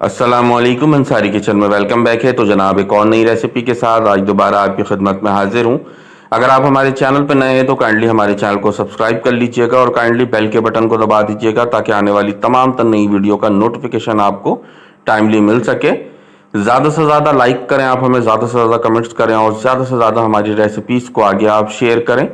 अस्सलामुअलैकुम अंसारी किचन में welcome back है। तो जनाब एक और नई रेसिपी के साथ आज दोबारा आपकी खिदमत में हाजिर हूँ। अगर आप हमारे चैनल पर नए हैं तो काइंडली हमारे चैनल को सब्सक्राइब कर लीजिएगा और काइंडली बेल के बटन को दबा दीजिएगा ताकि आने वाली तमाम तर नई वीडियो का नोटिफिकेशन आपको टाइमली मिल सके। ज़्यादा से ज़्यादा लाइक करें आप हमें, ज़्यादा से ज़्यादा कमेंट्स करें और ज़्यादा से ज़्यादा हमारी रेसिपीज़ को आगे आप शेयर करें।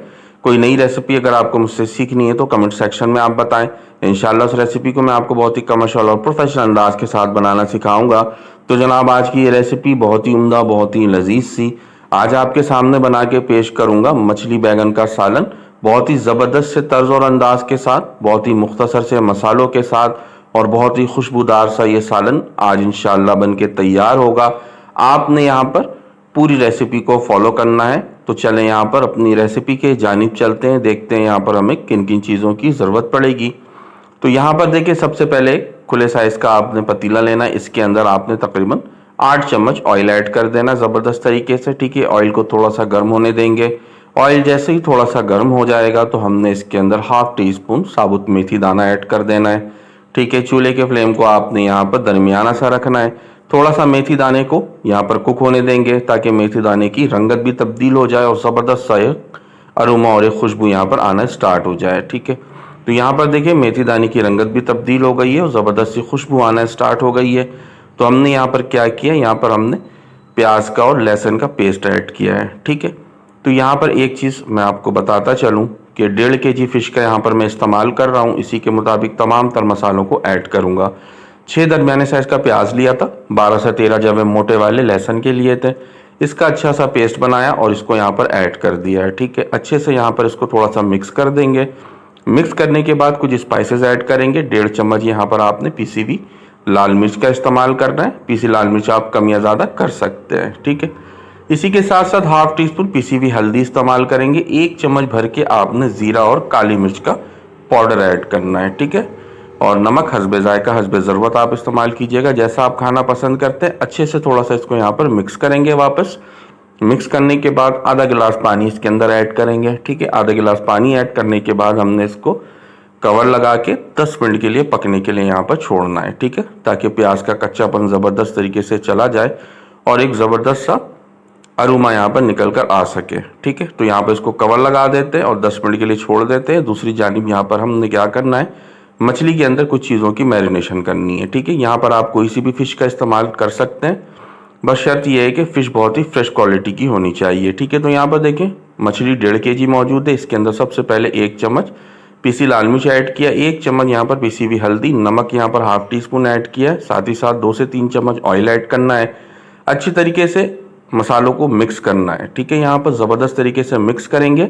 कोई नई रेसिपी अगर आपको मुझसे सीखनी है तो कमेंट सेक्शन में आप बताएं। इंशाल्लाह उस रेसिपी को मैं आपको बहुत ही कमर्शियल और प्रोफेशनल अंदाज के साथ बनाना सिखाऊंगा। तो जनाब आज की ये रेसिपी बहुत ही उम्दा, बहुत ही लजीज सी आज आपके सामने बना के पेश करूंगा। मछली बैगन का सालन बहुत ही ज़बरदस्त से तर्ज और अंदाज के साथ, बहुत ही मुख्तसर से मसालों के साथ और बहुत ही खुशबूदार सा ये सालन आज इंशाल्लाह बन के तैयार होगा। आपने यहाँ पर पूरी रेसिपी को फॉलो करना है। तो चलें यहाँ पर अपनी रेसिपी के जानिब चलते हैं, देखते हैं यहाँ पर हमें किन किन चीज़ों की ज़रूरत पड़ेगी। तो यहाँ पर देखिए सबसे पहले खुले साइज़ का आपने पतीला लेना है। इसके अंदर आपने तकरीबन 8 चम्मच ऑयल ऐड कर देना ज़बरदस्त तरीके से। ठीक है, ऑयल को थोड़ा सा गर्म होने देंगे। ऑयल जैसे ही थोड़ा सा गर्म हो जाएगा तो हमने इसके अंदर हाफ टी स्पून साबुत मेथी दाना ऐड कर देना है। ठीक है, चूल्हे के फ्लेम को आपने यहाँ पर दरमियाना सा रखना है। थोड़ा सा मेथी दाने को यहाँ पर कुक होने देंगे ताकि मेथी दाने की रंगत भी तब्दील हो जाए और ज़बरदस्त सा एक अरोमा और एक खुशबू यहाँ पर आना स्टार्ट हो जाए। ठीक है, तो यहाँ पर देखिए मेथी दाने की रंगत भी तब्दील हो गई है और ज़बरदस्त सी खुशबू आना स्टार्ट हो गई है। तो हमने यहाँ पर क्या किया, यहाँ पर हमने प्याज का और लहसुन का पेस्ट ऐड किया है। ठीक है, तो यहाँ पर एक चीज़ मैं आपको बताता चलूँ कि 1.5 kg फ़िश का यहाँ पर मैं इस्तेमाल कर रहा हूँ। इसी के मुताबिक तमाम तर मसालों को ऐड करूँगा। 6 दरमियाने साइज़ का प्याज लिया था, 12 से 13 जवे मोटे वाले लहसुन के लिए थे। इसका अच्छा सा पेस्ट बनाया और इसको यहाँ पर ऐड कर दिया है। ठीक है, अच्छे से यहाँ पर इसको थोड़ा सा मिक्स कर देंगे। मिक्स करने के बाद कुछ स्पाइसेस ऐड करेंगे। 1.5 चम्मच यहाँ पर आपने पीसी हुई लाल मिर्च का इस्तेमाल करना है। पीसी लाल मिर्च आप कम या ज़्यादा कर सकते हैं। ठीक है, इसी के साथ साथ हाफ टी स्पून पीसी हुई हल्दी इस्तेमाल करेंगे। 1 चम्मच भर के आपने ज़ीरा और काली मिर्च का पाउडर ऐड करना है। ठीक है, और नमक हस्बे जायका हस्बे ज़रूरत आप इस्तेमाल कीजिएगा, जैसा आप खाना पसंद करते हैं। अच्छे से थोड़ा सा इसको यहाँ पर मिक्स करेंगे। वापस मिक्स करने के बाद आधा गिलास पानी इसके अंदर ऐड करेंगे। ठीक है, आधा गिलास पानी ऐड करने के बाद हमने इसको कवर लगा के 10 मिनट के लिए पकने के लिए यहाँ पर छोड़ना है। ठीक है, ताकि प्याज का कच्चापन ज़बरदस्त तरीके से चला जाए और एक ज़बरदस्त सा अरोमा यहाँ पर निकल कर आ सके। ठीक है, तो यहाँ पर इसको कवर लगा देते हैं और 10 मिनट के लिए छोड़ देते हैं। दूसरी जानिब यहाँ पर हमने क्या करना है, मछली के अंदर कुछ चीज़ों की मैरिनेशन करनी है। ठीक है, यहाँ पर आप कोई सी भी फ़िश का इस्तेमाल कर सकते हैं, बस शर्त यह है कि फ़िश बहुत ही फ्रेश क्वालिटी की होनी चाहिए। ठीक है, तो यहाँ पर देखें मछली 1.5 kg मौजूद है। इसके अंदर सबसे पहले 1 चम्मच पीसी लाल मिर्च ऐड किया, 1 चम्मच यहाँ पर पीसी हुई हल्दी, नमक यहाँ पर हाफ टी स्पून ऐड किया है। साथ ही साथ 2 से 3 चम्मच ऑयल ऐड करना है। अच्छी तरीके से मसालों को मिक्स करना है। ठीक है, यहाँ पर ज़बरदस्त तरीके से मिक्स करेंगे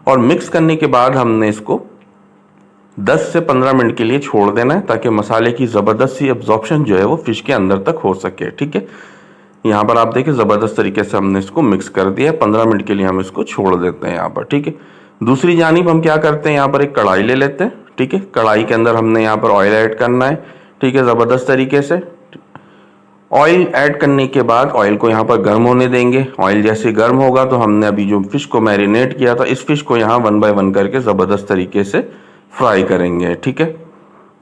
और मिक्स करने के बाद हमने इसको 10 से 15 मिनट के लिए छोड़ देना है ताकि मसाले की ज़बरदस्त सी एब्जॉर्प्शन जो है वो फ़िश के अंदर तक हो सके। ठीक है, यहाँ पर आप देखिए ज़बरदस्त तरीके से हमने इसको मिक्स कर दिया है। 15 मिनट के लिए हम इसको छोड़ देते हैं यहाँ पर। ठीक है, दूसरी जानिब हम क्या करते हैं, यहाँ पर एक कढ़ाई ले लेते हैं। ठीक है, कढ़ाई के अंदर हमने यहाँ पर ऑयल ऐड करना है। ठीक है, ज़बरदस्त तरीके से ऑयल ऐड करने के बाद ऑयल को यहाँ पर गर्म होने देंगे। ऑयल जैसे गर्म होगा तो हमने अभी जो फ़िश को मैरिनेट किया था इस फ़िश को यहाँ 1 बाय 1 करके ज़बरदस्त तरीके से फ्राई करेंगे। ठीक है,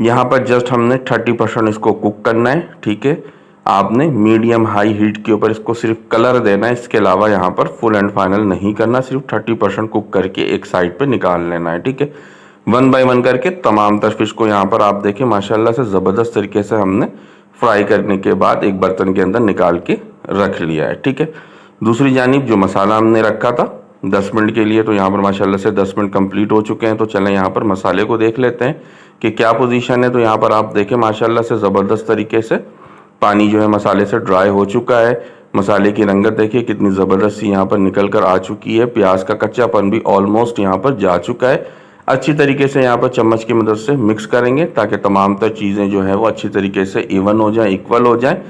यहाँ पर जस्ट हमने 30% इसको कुक करना है। ठीक है, आपने मीडियम हाई हीट के ऊपर इसको सिर्फ कलर देना है, इसके अलावा यहाँ पर फुल एंड फाइनल नहीं करना, सिर्फ 30% कुक करके एक साइड पे निकाल लेना है। ठीक है, 1 बाय 1 करके तमाम तर फिश को यहाँ पर आप देखें माशाल्लाह से ज़बरदस्त तरीके से हमने फ्राई करने के बाद एक बर्तन के अंदर निकाल के रख लिया है। ठीक है, दूसरी जानिब जो मसाला हमने रखा था 10 मिनट के लिए, तो यहाँ पर माशाल्लाह से 10 मिनट कंप्लीट हो चुके हैं। तो चलें यहाँ पर मसाले को देख लेते हैं कि क्या पोजीशन है। तो यहाँ पर आप देखें माशाल्लाह से ज़बरदस्त तरीके से पानी जो है मसाले से ड्राई हो चुका है। मसाले की रंगत देखिए कितनी ज़बरदस्त सी यहाँ पर निकल कर आ चुकी है। प्याज का कच्चापन भी ऑलमोस्ट यहाँ पर जा चुका है। अच्छी तरीके से यहाँ पर चम्मच की मदद से मिक्स करेंगे ताकि तमाम तर चीज़ें जो है वो अच्छी तरीके से इवन हो जाए, इक्वल हो जाए।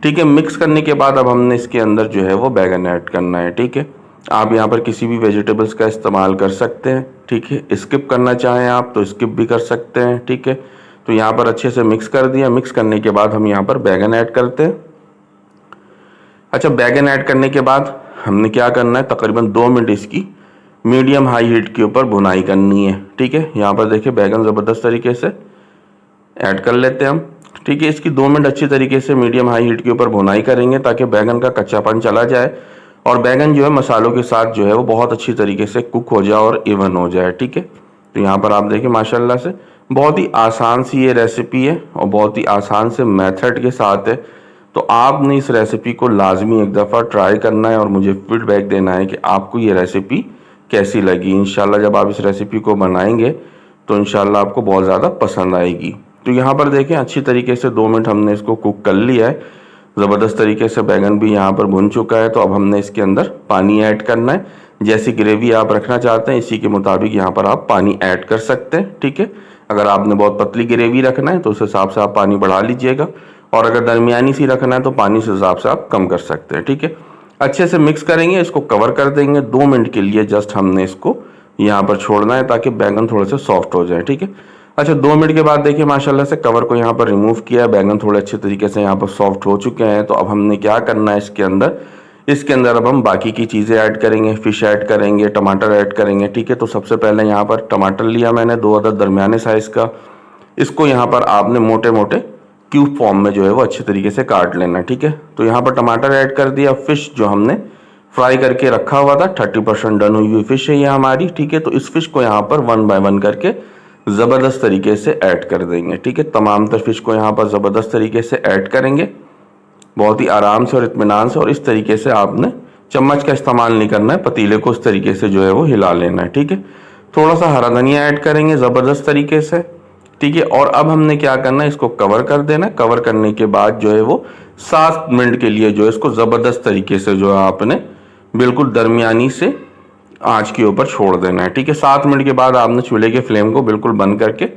ठीक है, मिक्स करने के बाद अब हमने इसके अंदर जो है वो बैगन ऐड करना है। ठीक है, आप यहाँ पर किसी भी वेजिटेबल्स का इस्तेमाल कर सकते हैं। ठीक है, स्किप करना चाहें आप तो स्किप भी कर सकते हैं। ठीक है, तो यहाँ पर अच्छे से मिक्स कर दिया। मिक्स करने के बाद हम यहाँ पर बैगन ऐड करते हैं। अच्छा, बैगन ऐड करने के बाद हमने क्या करना है, तकरीबन 2 मिनट इसकी मीडियम हाई हीट के ऊपर भुनाई करनी है। ठीक है, यहाँ पर देखिए बैगन ज़बरदस्त तरीके से ऐड कर लेते हैं हम। ठीक है। इसकी 2 मिनट अच्छी तरीके से मीडियम हाई हीट के ऊपर भुनाई करेंगे ताकि बैगन का कच्चापन चला जाए और बैगन जो है मसालों के साथ जो है वो बहुत अच्छी तरीके से कुक हो जाए और इवन हो जाए। ठीक है। तो यहाँ पर आप देखिए माशाल्लाह से बहुत ही आसान सी ये रेसिपी है और बहुत ही आसान से मेथड के साथ है। तो आपने इस रेसिपी को लाजमी एक दफ़ा ट्राई करना है और मुझे फीडबैक देना है कि आपको ये रेसिपी कैसी लगी। इंशाल्लाह जब आप इस रेसिपी को बनाएंगे तो इंशाल्लाह आपको बहुत ज़्यादा पसंद आएगी। तो यहाँ पर देखें अच्छी तरीके से 2 मिनट हमने इसको कुक कर लिया है। ज़बरदस्त तरीके से बैगन भी यहाँ पर भुन चुका है। तो अब हमने इसके अंदर पानी ऐड करना है। जैसी ग्रेवी आप रखना चाहते हैं इसी के मुताबिक यहाँ पर आप पानी ऐड कर सकते हैं। ठीक है। अगर आपने बहुत पतली ग्रेवी रखना है तो उस हिसाब से आप पानी बढ़ा लीजिएगा और अगर दरमियानी सी रखना है तो पानी से हिसाब से आप कम कर सकते हैं। ठीक है। अच्छे से मिक्स करेंगे, इसको कवर कर देंगे 2 मिनट के लिए। जस्ट हमने इसको यहाँ पर छोड़ना है ताकि बैगन थोड़े से सॉफ्ट हो जाए। ठीक है। अच्छा 2 मिनट के बाद देखिए माशाल्लाह से कवर को यहाँ पर रिमूव किया है। बैगन थोड़े अच्छे तरीके से यहाँ पर सॉफ्ट हो चुके हैं। तो अब हमने क्या करना है इसके अंदर अब हम बाकी की चीज़ें ऐड करेंगे, फिश ऐड करेंगे, टमाटर ऐड करेंगे। ठीक है। तो सबसे पहले यहाँ पर टमाटर लिया मैंने 2 अदद दरमियाने साइज़ का। इसको यहाँ पर आपने मोटे मोटे क्यूब फॉर्म में जो है वो अच्छे तरीके से काट लेना। ठीक है। तो यहाँ पर टमाटर ऐड कर दिया। फिश जो हमने फ्राई करके रखा हुआ था 30% डन हुई हुई फिश है ये हमारी। ठीक है। तो इस फिश को यहाँ पर 1 बाय 1 करके ज़बरदस्त तरीके से ऐड कर देंगे। ठीक है। तमाम तर फिश को यहाँ पर ज़बरदस्त तरीके से ऐड करेंगे बहुत ही आराम से और इत्मीनान से। और इस तरीके से आपने चम्मच का इस्तेमाल नहीं करना है, पतीले को इस तरीके से जो है वो हिला लेना है। ठीक है। थोड़ा सा हरा धनिया ऐड करेंगे ज़बरदस्त तरीके से। ठीक है। और अब हमने क्या करना है इसको कवर कर देना है। कवर करने के बाद जो है वो 7 मिनट के लिए जो है इसको ज़बरदस्त तरीके से जो है आपने बिल्कुल दरमियानी से आंच के ऊपर छोड़ देना है। ठीक है। 7 मिनट के बाद आपने चूल्हे के फ्लेम को बिल्कुल बंद करके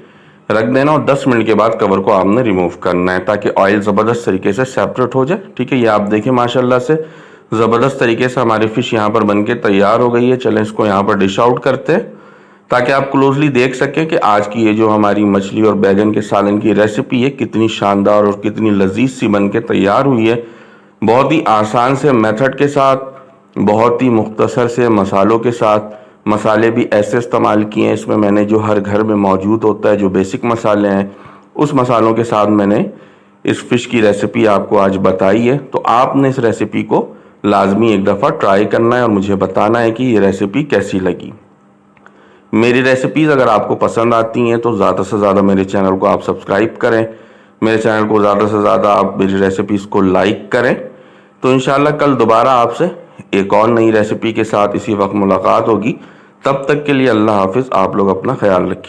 रख देना और 10 मिनट के बाद कवर को आपने रिमूव करना है ताकि ऑयल ज़बरदस्त तरीके से सेपरेट हो जाए। ठीक है। ये आप देखिए माशाल्लाह से ज़बरदस्त तरीके से हमारी फ़िश यहाँ पर बनके तैयार हो गई है। चलें इसको यहाँ पर डिश आउट करते हैं ताकि आप क्लोजली देख सकें कि आज की ये जो हमारी मछली और बैगन के सालन की रेसिपी है कितनी शानदार और कितनी लजीज सी बन के तैयार हुई है। बहुत ही आसान से मेथड के साथ, बहुत ही मुख्तसर से मसालों के साथ। मसाले भी ऐसे इस्तेमाल किए हैं इसमें मैंने जो हर घर में मौजूद होता है, जो बेसिक मसाले हैं उस मसालों के साथ मैंने इस फ़िश की रेसिपी आपको आज बताई है। तो आपने इस रेसिपी को लाजमी एक दफ़ा ट्राई करना है और मुझे बताना है कि ये रेसिपी कैसी लगी। मेरी रेसिपीज़ अगर आपको पसंद आती हैं तो ज़्यादा से ज़्यादा मेरे चैनल को आप सब्सक्राइब करें, मेरे चैनल को ज़्यादा से ज़्यादा आप मेरी रेसिपीज़ को लाइक करें। तो इंशाल्लाह कल दोबारा आपसे एक और नई रेसिपी के साथ इसी वक्त मुलाकात होगी। तब तक के लिए अल्लाह हाफिज़। आप लोग अपना ख्याल रखिए।